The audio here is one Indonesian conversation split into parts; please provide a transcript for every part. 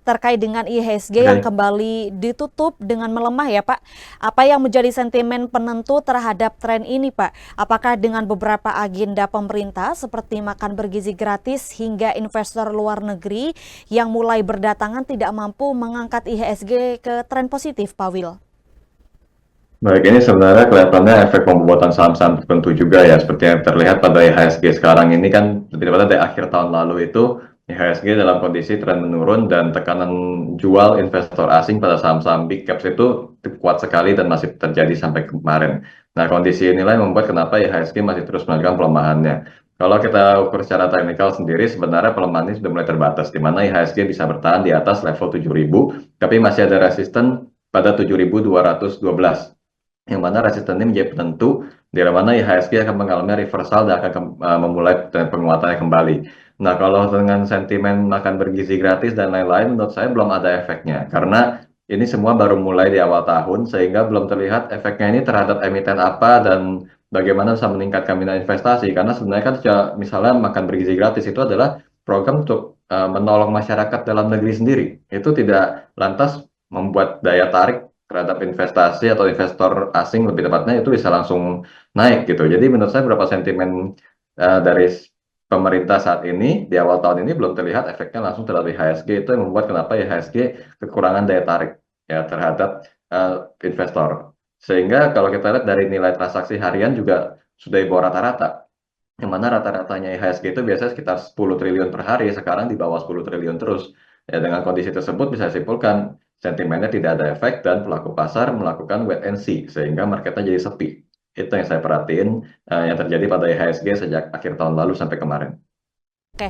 terkait dengan IHSG yang Oke. kembali ditutup dengan melemah ya Pak. Apa yang menjadi sentimen penentu terhadap tren ini Pak? Apakah dengan beberapa agenda pemerintah seperti makan bergizi gratis hingga investor luar negeri yang mulai berdatangan tidak mampu mengangkat IHSG ke tren positif Pak Will? Baik, ini sebenarnya kelihatannya efek pembobotan saham-saham tertentu juga ya, seperti yang terlihat pada IHSG sekarang ini kan, daripada dari akhir tahun lalu itu, IHSG dalam kondisi tren menurun dan tekanan jual investor asing pada saham-saham big caps itu kuat sekali dan masih terjadi sampai kemarin. Nah, kondisi inilah yang membuat kenapa IHSG masih terus melanjutkan pelemahannya. Kalau kita ukur secara teknikal sendiri, sebenarnya pelemahan ini sudah mulai terbatas, di mana IHSG bisa bertahan di atas level 7.000, tapi masih ada resisten pada 7.212 yang mana resisten ini menjadi penentu di mana IHSG akan mengalami reversal dan akan memulai tren penguatannya kembali. Nah, kalau dengan sentimen makan bergizi gratis dan lain-lain, menurut saya belum ada efeknya karena ini semua baru mulai di awal tahun sehingga belum terlihat efeknya ini terhadap emiten apa dan bagaimana bisa meningkatkan minat investasi. Karena sebenarnya kan misalnya makan bergizi gratis itu adalah program untuk menolong masyarakat dalam negeri sendiri. Itu tidak lantas membuat daya tarik terhadap investasi atau investor asing lebih tepatnya itu bisa langsung naik gitu. Jadi menurut saya beberapa sentimen dari pemerintah saat ini di awal tahun ini belum terlihat efeknya langsung terhadap IHSG, itu yang membuat kenapa IHSG kekurangan daya tarik ya terhadap investor. Sehingga kalau kita lihat dari nilai transaksi harian juga sudah di bawah rata-rata. Yang mana rata-ratanya IHSG itu biasanya sekitar 10 triliun per hari, sekarang di bawah 10 triliun terus. Ya, dengan kondisi tersebut bisa disimpulkan sentimennya tidak ada efek dan pelaku pasar melakukan wait and see, sehingga marketnya jadi sepi. Itu yang saya perhatiin, yang terjadi pada IHSG sejak akhir tahun lalu sampai kemarin. Oke.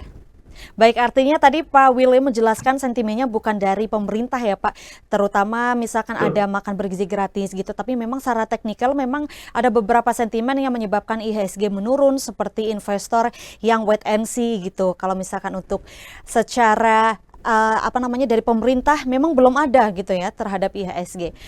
Baik, artinya tadi Pak Willy menjelaskan sentimennya bukan dari pemerintah ya Pak, terutama misalkan ada Betul. makan bergizi gratis gitu, tapi memang secara teknikal memang ada beberapa sentimen yang menyebabkan IHSG menurun seperti investor yang wait and see gitu. Kalau misalkan untuk secara apa namanya dari pemerintah memang belum ada gitu ya terhadap IHSG.